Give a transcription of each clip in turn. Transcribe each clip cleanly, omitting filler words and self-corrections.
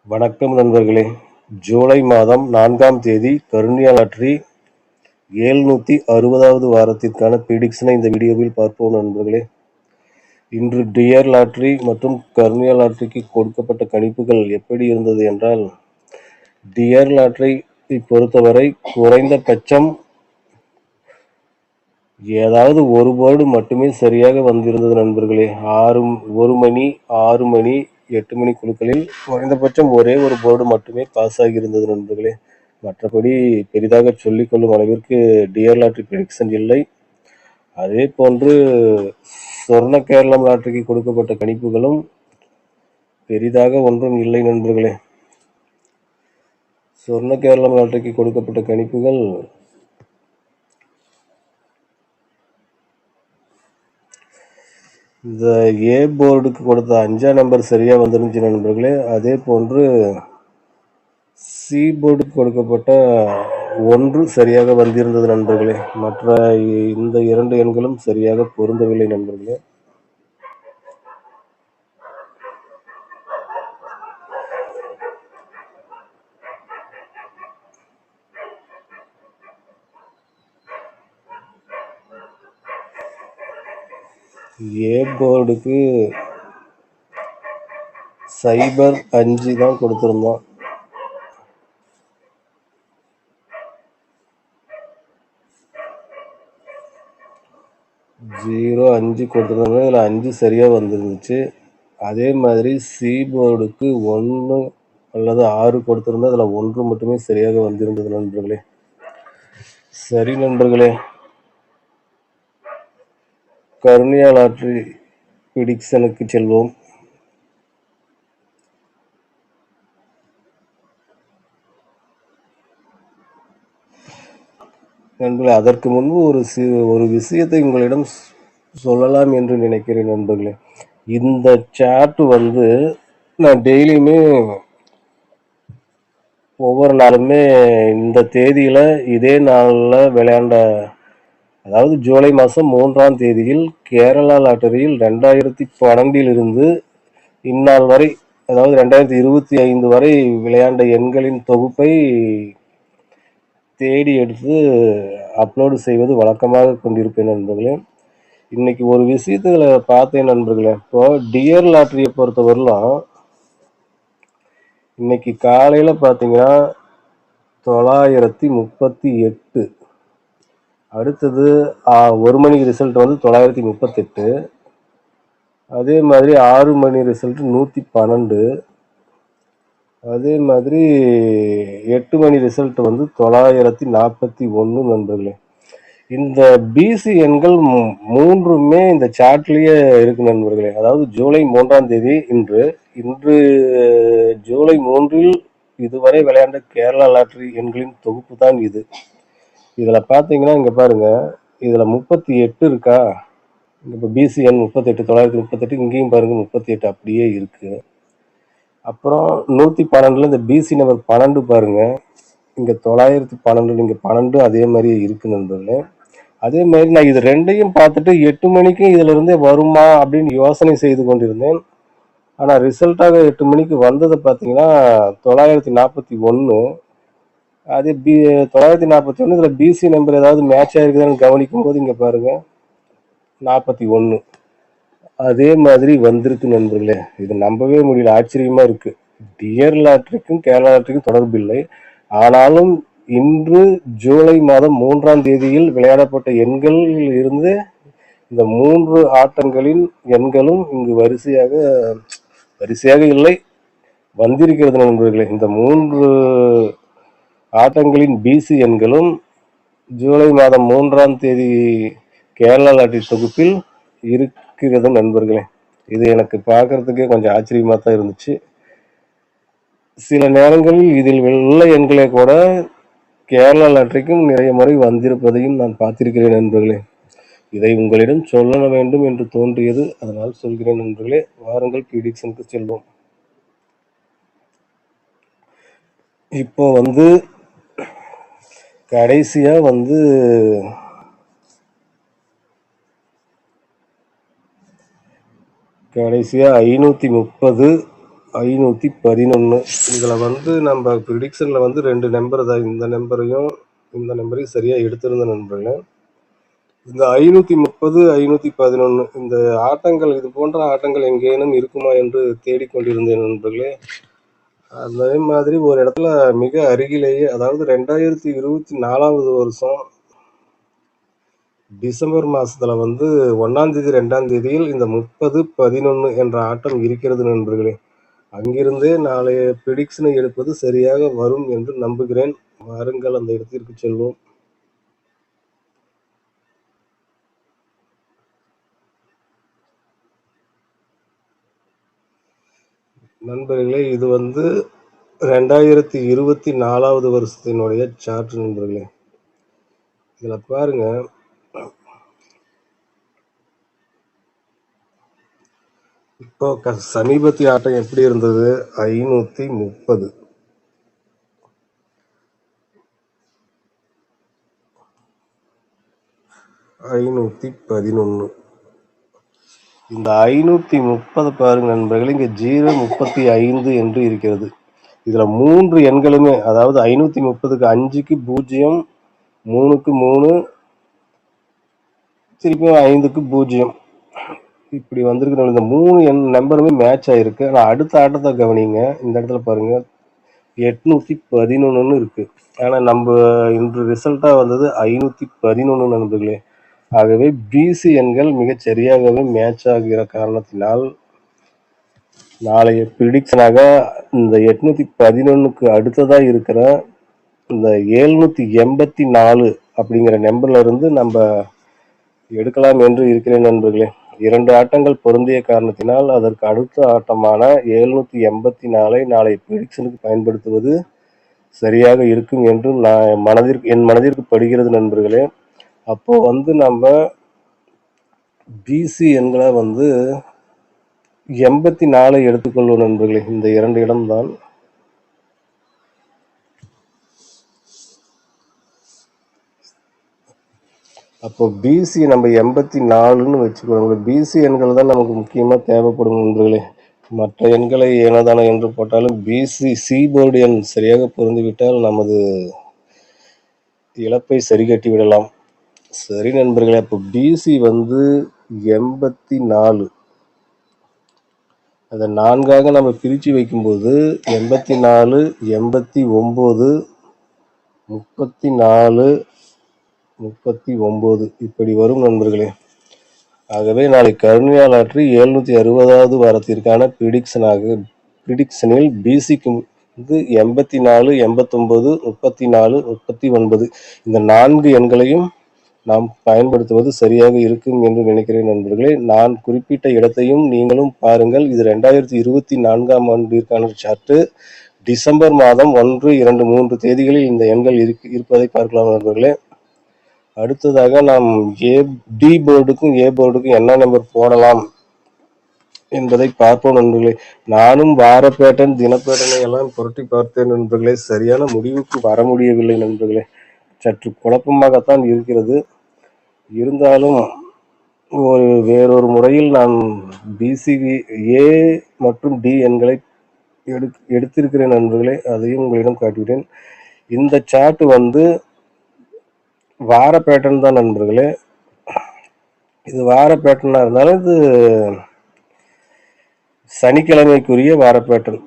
வணக்கம் நண்பர்களே. ஜூலை மாதம் 4ஆம் தேதி கருணியா லாட்டரி 760வது வாரத்திற்கான ப்ரிடிக்ஷனை இந்த வீடியோவில் பார்ப்போம் நண்பர்களே. இன்று டியர் லாட்டரி மற்றும் கருணியா லாட்டரிக்கு கொடுக்கப்பட்ட கணிப்புகள் எப்படி இருந்தது என்றால், டியர் லாட்டரி பொறுத்தவரை குறைந்தபட்சம் ஏதாவது ஒரு போர்டு மட்டுமே சரியாக வந்திருந்தது நண்பர்களே. 1 மணி, 6 மணி, 8 மணி குழுக்களில் குறைந்தபட்சம் ஒரே ஒரு போர்டு மட்டுமே பாஸ் ஆகியிருந்தது நண்பர்களே. மற்றபடி பெரிதாக சொல்லிக்கொள்ளும் அளவிற்கு டியர் லாட்டரி ப்ரெடிக்ஷன் இல்லை. அதே போன்று சொர்ண கேரளம் லாட்டரிக்கு கொடுக்கப்பட்ட கணிப்புகளும் பெரிதாக ஒன்றும் இல்லை நண்பர்களே. சொர்ண கேரளம் லாட்டரிக்கு கொடுக்கப்பட்ட கணிப்புகள் இந்த ஏ போர்டுக்கு கொடுத்த 5ஆம் நம்பர் சரியா வந்துருந்துச்சு நண்பர்களே. அதே போன்று சி போர்டுக்கு கொடுக்கப்பட்ட 1 சரியாக வந்திருந்தது நண்பர்களே. மற்ற இந்த 2 எண்களும் சரியாக பொருந்தவில்லை நண்பர்களே. ஏ போர்டுக்கு 05 தான் கொடுத்துருந்தோம். 05 கொடுத்துருந்தாங்க. இதில் 5 சரியாக வந்துருந்துச்சு. அதே மாதிரி சி போர்டுக்கு 1 அல்லது 6 கொடுத்துருந்தா அதில் 1 மட்டுமே சரியாக வந்திருந்தது நண்பர்களே. சரி நண்பர்களே, கருணியா லாட்டரி ப்ரிடிக்ஷனுக்கு செல்வோம். நண்பர்களே, அதற்கு முன்பு ஒரு விஷயத்தை உங்களிடம் சொல்லலாம் என்று நினைக்கிறேன் நண்பர்களே. இந்த சார்ட் நான் டெய்லியுமே ஒவ்வொரு நாளுமே இந்த தேதியில இதே நாளில் விளையாண்ட, அதாவது ஜூலை மாதம் 3ஆம் தேதியில் கேரளா லாட்டரியில் 2012 இருந்து இந்நாள் வரை, அதாவது 2025 வரை விளையாண்ட எண்களின் தொகுப்பை தேடி எடுத்து அப்லோடு செய்வது வழக்கமாக கொண்டிருப்பேன் நண்பர்களே. இன்னைக்கு ஒரு விஷயத்துல பார்த்தேன் நண்பர்களே. இப்போ டியர் லாட்டரியை பொறுத்தவரையிலும் இன்னைக்கு காலையில பார்த்தீங்கன்னா 938, அடுத்தது 1 மணிக்கு ரிசல்ட் 938, அதே மாதிரி 6 மணி ரிசல்ட் 112, அதே மாதிரி 8 மணி ரிசல்ட் 941 நண்பர்களே. இந்த பிசி எண்கள் மூன்றுமே இந்த சார்ட்லயே இருக்கு நண்பர்களே. அதாவது ஜூலை 3ஆம் தேதி இன்று ஜூலை 3இல் இதுவரை விளையாண்ட கேரளா லாட்டரி எண்களின் தொகுப்பு தான் இது. இதுல பாத்தீங்கன்னா இங்க பாருங்க, இதுல 38 இருக்கா. இப்போ பிசி எண் 38, 938, இங்கேயும் பாருங்க 38 அப்படியே இருக்கு. அப்புறம் 112ல இந்த பிசி நம்பர் 12 பாருங்க, இங்க 912, இங்க 12 அதே மாதிரி இருக்கு நண்பர்களே. அதே மாதிரி நான் இது ரெண்டையும் பார்த்துட்டு 8 மணிக்கு இதுல இருந்தே வருமா அப்படின்னு யோசனை செய்து கொண்டிருந்தேன். ஆனா ரிசல்ட்டாக 8 மணிக்கு வந்ததை பார்த்தீங்கன்னா 941. அது 941, இதுல பிசி நம்பர் ஏதாவது மேட்ச் ஆயிருக்குதான்னு கவனிக்கும் போது இங்க பாருங்க 41 அதே மாதிரி வந்திருக்கு நண்பர்களே. இது நம்பவே முடியல, ஆச்சரியமா இருக்கு. டியர் லாட்டரிக்கும் கேரளா லாட்டரிக்கும் தொடர்பு இல்லை. ஆனாலும் இன்று ஜூலை மாதம் 3ஆம் தேதியில் விளையாடப்பட்ட எண்களில் இருந்து இந்த 3 ஆட்டங்களின் எண்களும் இங்கு வரிசையாக இல்லை, வந்திருக்கிறது நண்பர்களே. இந்த 3 ஆட்டங்களின் பிசி எண்களும் ஜூலை மாதம் 3ஆம் தேதி கேரளா லாட்டரி தொகுப்பில் இருக்கிறது நண்பர்களே. இது எனக்கு பார்க்கறதுக்கே கொஞ்சம் ஆச்சரியமா தான் இருந்துச்சு. சில நேரங்களில் இதில் உள்ள எண்களே கூட கேரளா லாட்டரிக்கும் நிறைய முறை வந்திருப்பதையும் நான் பார்த்திருக்கிறேன் நண்பர்களே. இதை உங்களிடம் சொல்ல வேண்டும் என்று தோன்றியது, அதனால் சொல்கிறேன் நண்பர்களே. வாருங்கள் ப்ரிடிக்ஷனுக்கு செல்வோம். இப்போ கடைசியா 530, 511. இதில் வந்து நம்ம ப்ரிடிக்ஷனில் வந்து 2 நம்பர் தான், இந்த நம்பரையும் சரியாக எடுத்திருந்த நண்பர்களே. இந்த 530, 511 இந்த ஆட்டங்கள், இது போன்ற ஆட்டங்கள் எங்கேனும் இருக்குமா என்று தேடிக்கொண்டிருந்தேன் நண்பர்களே. அதே மாதிரி ஒரு இடத்துல மிக அருகிலேயே, அதாவது 2024 வருஷம் டிசம்பர் மாசத்துல வந்து 1ஆம் தேதி 2ஆம் தேதியில் இந்த 30-11 என்ற ஆட்டம் இருக்கிறது நண்பர்களே. அங்கிருந்தே நாளைய ப்ரிடிக்ஷனை எடுப்பது சரியாக வரும் என்று நம்புகிறேன். வாருங்கள், அந்த இடத்திற்கு செல்வோம். நண்பர்களே, இது வந்து 2024 வருஷத்தினுடைய சார்ட் நண்பர்களே. இதுல பாருங்க, இப்போ சமீபத்திய ஆட்டம் எப்படி இருந்தது? 530, 511. இந்த 530 பாருங்க நண்பர்களே, இங்க 035 என்று இருக்கிறது. இதுல 3 எண்களுமே, அதாவது 530க்கு 5க்கு 0, 3க்கு 3, திருப்பியும் 5க்கு 0 இப்படி வந்திருக்கு. இந்த 3 நம்பருமே மேட்ச் ஆயிருக்கு. ஆனா அடுத்த ஆட்டத்தை கவனிங்க. இந்த இடத்துல பாருங்க 811 இருக்கு. ஆனா நம்ம இன்று ரிசல்ட்டா வந்தது 511 நண்பர்களே. ஆகவே பிசி எண்கள் மிகச் சரியாகவே மேட்ச் ஆகிற காரணத்தினால் நாளைய ப்ரிடிக்ஷனாக இந்த 811க்கு அடுத்ததா இருக்கிற இந்த 784 அப்படிங்கிற நம்பர்ல இருந்து நம்ம எடுக்கலாம் என்று இருக்கிறேன் நண்பர்களே. 2 ஆட்டங்கள் பொருந்திய காரணத்தினால் அதற்கு அடுத்த ஆட்டமான 784 நாளை ப்ரிடிக்ஷனுக்கு பயன்படுத்துவது சரியாக இருக்கும் என்று என் மனதிற்கு படுகிறது நண்பர்களே. அப்போ வந்து நம்ம பிசி எண்களை வந்து 84 எடுத்துக்கொள்வோம் நண்பர்களே. இந்த 2 இடம்தான். அப்போ பிசி நம்ம 84ன்னு வச்சுக்கோங்க. பிசி எண்கள் தான் நமக்கு முக்கியமா தேவைப்படும் நண்பர்களே. மற்ற எண்களை ஏனதானோ என்று போட்டாலும் பிசி போர்டு எண் சரியாக பொருந்திவிட்டால் நமது இழப்பை சரி கட்டி விடலாம். சரி நண்பர்களே, அப்போ பிசி வந்து 84, அதை 4ஆக நம்ம பிரித்து வைக்கும்போது 84, 89, 34, 39 இப்படி வரும் நண்பர்களே. ஆகவே நாளை கருணையா லாட்டரி 760வது வாரத்திற்கான ப்ரிடிக்ஷனில் பிசிக்கு வந்து 84, 89, 34, 39 இந்த 4 எண்களையும் நாம் பயன்படுத்துவது சரியாக இருக்கும் என்று நினைக்கிறேன் நண்பர்களே. நான் குறிப்பிட்ட இடத்தையும் நீங்களும் பாருங்கள். இது 2024ஆம் ஆண்டிற்கான சார்ட்டு. டிசம்பர் மாதம் 1, 2, 3 தேதிகளில் இந்த எண்கள் இருப்பதை பார்க்கலாம் நண்பர்களே. அடுத்ததாக நாம் டி போர்டுக்கும் ஏ போர்டுக்கும் என்ன நம்பர் போடலாம் என்பதை பார்ப்போம் நண்பர்களே. நானும் வார பேட்டன், தினப்பேட்டனை எல்லாம் புரட்டி பார்த்தேன் நண்பர்களே. சரியான முடிவுக்கு வர முடியவில்லை நண்பர்களே. சற்று குழப்பமாகத்தான் இருக்கிறது. இருந்தாலும் வேறொரு முறையில் நான் பிசி ஏ மற்றும் டி எண்களை எடுத்திருக்கிறேன் நண்பர்களே. அதையும் உங்களிடம் காட்டுகிறேன். இந்த சார்ட் வந்து வார பேட்டர்ன் தான் நண்பர்களே. இது வார பேட்டர்னா இருந்தாலும் இது சனிக்கிழமைக்குரிய வார பேட்டர்ன்.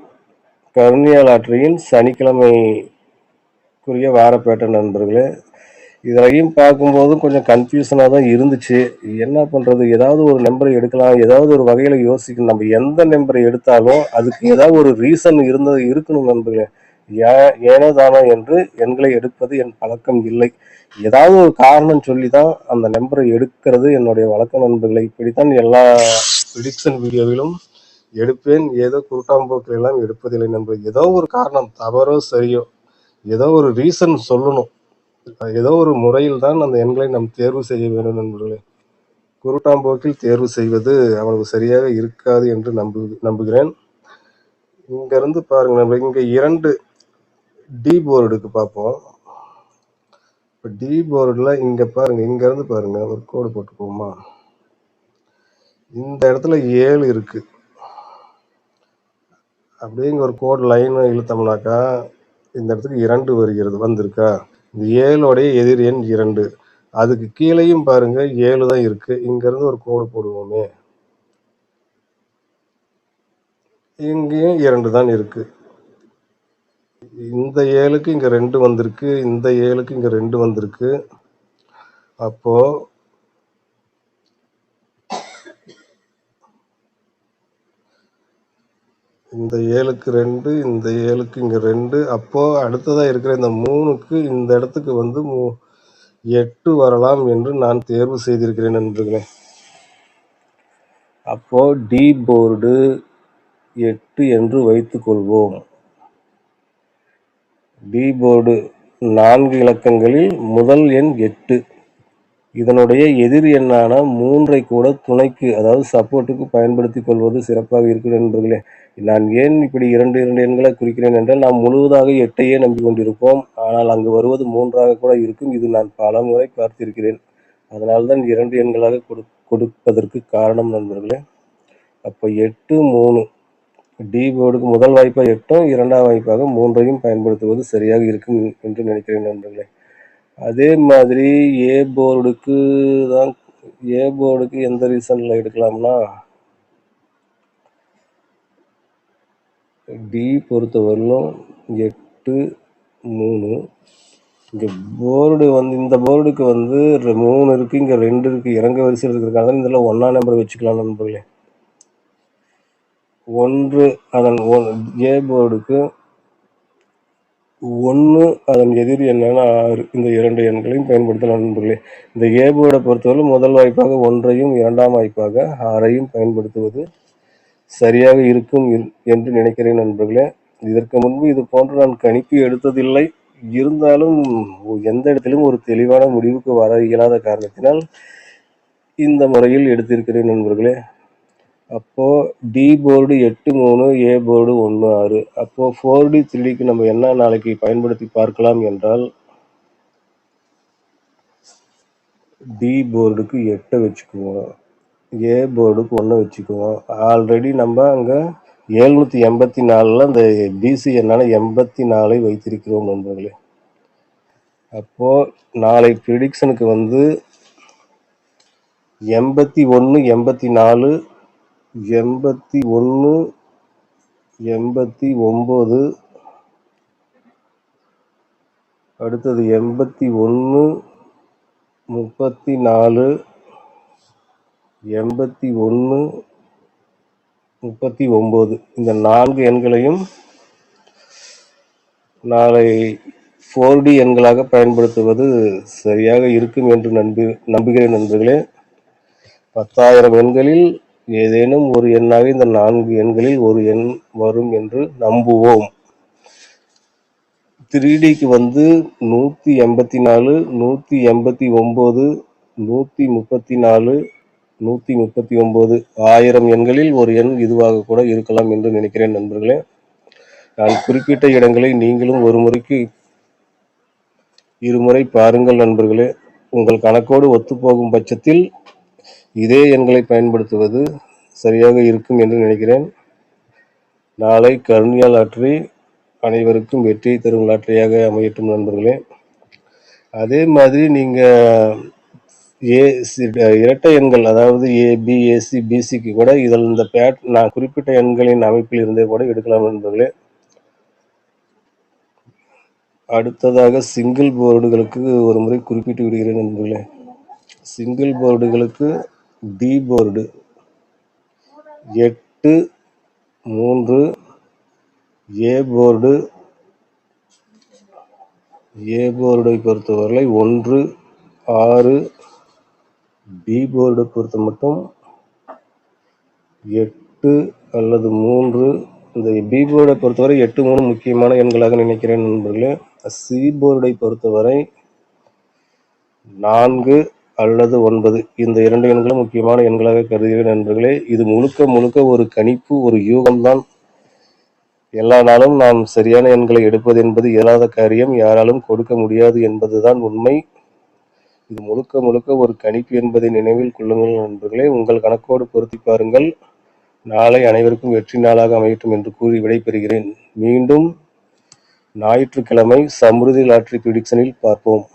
கருணையா லாட்டரியின் சனிக்கிழமைக்குரிய வார பேட்டர்ன் நண்பர்களே. இதையும் பார்க்கும்போது கொஞ்சம் கன்ஃபியூஷனாக தான் இருந்துச்சு. என்ன பண்ணுறது, ஏதாவது ஒரு நம்பரை எடுக்கலாம், ஏதாவது ஒரு வகையில் யோசிக்கணும். நம்ம எந்த நம்பரை எடுத்தாலும் அதுக்கு ஏதாவது ஒரு ரீசன் இருக்கணும் நண்பர்களே. ஏனோ தானோ என்று எண்களை எடுப்பது என் பழக்கம் இல்லை. ஏதாவது ஒரு காரணம் சொல்லி தான் அந்த நம்பரை எடுக்கிறது என்னுடைய வழக்கம் நண்பர்களை. இப்படித்தான் எல்லா ப்ரிடிக்ஷன் வீடியோவிலும் எடுப்பேன். ஏதோ குருட்டாம்போக்கில் எல்லாம் எடுப்பதில்லை நண்பர்கள். ஏதோ ஒரு காரணம், தவறோ சரியோ, ஏதோ ஒரு ரீசன் சொல்லணும். ஏதோ ஒரு முறையில் தான் அந்த எண்களை நாம் தேர்வு செய்ய வேண்டும் நண்பர்களே. குருட்டாம்போக்கில் தேர்வு செய்வது அவனுக்கு சரியாக இருக்காது என்று நம்புகிறேன். இங்க இருந்து பாருங்க, நம்ம இங்க 2 டி போர்டுக்கு பார்ப்போம். இப்போ டி போர்டுல இங்க பாருங்க, இங்க இருந்து பாருங்க, ஒரு கோடு போட்டுக்கோமா. இந்த இடத்துல 7 இருக்கு. அப்படியே இங்கே ஒரு கோட் லைன் இழுத்தோம்னாக்கா இந்த இடத்துக்கு 2 வருகிறது, வந்திருக்கா? இந்த 7உடைய எதிர் எண் 2. அதுக்கு கீழேயும் பாருங்க 7 தான் இருக்கு. இங்கேருந்து ஒரு கோடு போடுவோமே, இங்கேயும் 2 தான் இருக்கு. இந்த 7க்கு இங்கே 2 வந்திருக்கு, இந்த 7க்கு இங்கே 2 வந்திருக்கு. அப்போ இந்த 7க்கு 2, இந்த 7க்கு இங்கே 2. அப்போ அடுத்ததாக இருக்கிற இந்த 3க்கு இந்த இடத்துக்கு வந்து 8 வரலாம் என்று நான் தேர்வு செய்திருக்கிறேன் நண்பர்களே. அப்போ டி போர்டு 8 என்று வைத்துக் கொள்வோம். டி போர்டு 4 இலக்கங்களில் முதல் எண் 8. இதனுடைய எதிர் எண்ணான 3ஐ கூட துணைக்கு, அதாவது சப்போர்ட்டுக்கு பயன்படுத்திக் கொள்வது சிறப்பாக இருக்கிறது நண்பர்களே. நான் ஏன் இப்படி 2 எண்களை குறிக்கிறேன் என்றால், நாம் முழுவதாக 8ஐயே நம்பிக்கொண்டிருப்போம். ஆனால் அங்கு வருவது 3ஆக கூட இருக்கும். இது நான் பல முறை பார்த்திருக்கிறேன். அதனால்தான் 2 எண்களாக கொடுப்பதற்கு காரணம் நண்பர்களே. அப்போ 8, 3 டி போர்டுக்கு முதல் வாய்ப்பாக 8ம், இரண்டாம் வாய்ப்பாக 3ஐயும் பயன்படுத்துவது சரியாக இருக்கும் என்று நினைக்கிறேன் நண்பர்களே. அதே மாதிரி ஏ போர்டுக்கு எந்த ரீசன்ல எடுக்கலாம்னா, டி பொறுத்தவரையிலும் 8, 3. இங்கே போர்டு வந்து இந்த போர்டுக்கு வந்து 3 இருக்கு, இங்கே 2 இருக்கு, இறங்க வரிசையில் இருக்கிறதுக்காக இதில் 1ஆம் நம்பர் வச்சுக்கலாம் நண்பர்களே. 1 அதன் ஏ போர்டுக்கு 1 அதன் எதிர் எண்ணான 6. இந்த 2 எண்களையும் பயன்படுத்தலாம் நண்பர்களே. இந்த ஏ போர்டை பொறுத்தவரை முதல் வாய்ப்பாக 1ஐயும், இரண்டாம் வாய்ப்பாக 6ஐயும் பயன்படுத்துவது சரியாக இருக்கும் என்று நினைக்கிறேன் நண்பர்களே. இதற்கு முன்பு இது போன்று நான் கணிப்பு எடுத்ததில்லை. இருந்தாலும் எந்த இடத்திலும் ஒரு தெளிவான முடிவுக்கு வர இயலாத காரணத்தினால் இந்த முறையில் எடுத்திருக்கிறேன் நண்பர்களே. அப்போ டி போர்டு 8, 3, ஏ போர்டு 1, 6. அப்போ 4D 3Dக்கு நம்ம என்ன நாளைக்கு பயன்படுத்தி பார்க்கலாம் என்றால், டி போர்டுக்கு 8 வச்சுக்குவோம், ஏ போர்டுக்கு 1 வச்சுக்குவோம். ஆல்ரெடி நம்ம அங்கே 784ல் அந்த பிசி எண்ணான 84ஐ வைத்திருக்கிறோம் நண்பர்களே. அப்போ நாளை ப்ரிடிக்ஷனுக்கு வந்து 81, 84, 81, 89, அடுத்தது 81, 34, 81, 39. இந்த 4 எண்களையும் நாளை 4D எண்களாக பயன்படுத்துவது சரியாக இருக்கும் என்று நம்புகிறேன் நண்பர்களே. 10,000 எண்களில் ஏதேனும் ஒரு எண்ணாக இந்த 4 எண்களில் ஒரு எண் வரும் என்று நம்புவோம். 3Dக்கு வந்து 184, 189, 134, 139, 1000 எண்களில் ஒரு எண் இதுவாக கூட இருக்கலாம் என்று நினைக்கிறேன் நண்பர்களே. நான் குறிப்பிட்ட இடங்களை நீங்களும் ஒரு முறைக்கு இருமுறை பாருங்கள் நண்பர்களே. உங்கள் கணக்கோடு ஒத்துப்போகும் பட்சத்தில் இதே எண்களை பயன்படுத்துவது சரியாக இருக்கும் என்று நினைக்கிறேன். நாளை கருணியா லாட்டரி அனைவருக்கும் வெற்றியை தரும் லாட்டரியாக அமையட்டும் நண்பர்களே. அதே மாதிரி நீங்கள் இரட்டை எண்கள், அதாவது ஏபி, ஏசி, பிசிக்கு கூட இதில் இந்த நான் குறிப்பிட்ட எண்களின் அமைப்பில் இருந்தே கூட எடுக்கலாம் நண்பர்களே. அடுத்ததாக சிங்கிள் போர்டுகளுக்கு ஒரு முறை குறிப்பிட்டு விடுகிறேன் நண்பர்களே. சிங்கிள் போர்டுகளுக்கு டி போர்டு 8, 3, ஏ போர்டை பொறுத்தவரை 1, 6, பி போர்டை பொறுத்த மட்டும் 8 அல்லது 3. இந்த பி போர்டை பொறுத்தவரை 8, 3 முக்கியமான எண்களாக நினைக்கிறேன் நண்பர்களே. சி போர்டை பொறுத்தவரை 4 அல்லது 9. இந்த 2 எண்களும் முக்கியமான எண்களாக கருதுகிறேன் நண்பர்களே. இது முழுக்க ஒரு கணிப்பு, ஒரு யூகம்தான். எல்லா நாளும் நாம் சரியான எண்களை எடுப்பது என்பது இயலாத காரியம், யாராலும் கொடுக்க முடியாது என்பதுதான் உண்மை. இது முழுக்க ஒரு கணிப்பு என்பதை நினைவில் கொள்ளுங்கள் நண்பர்களே. உங்கள் கணக்கோடு பொருத்தி பாருங்கள். நாளை அனைவருக்கும் வெற்றி நாளாக அமையட்டும் என்று கூறி விடைபெறுகிறேன். மீண்டும் ஞாயிற்றுக்கிழமை சம்ருதி லாட்டரி பிரிடிக்ஷனில் பார்ப்போம்.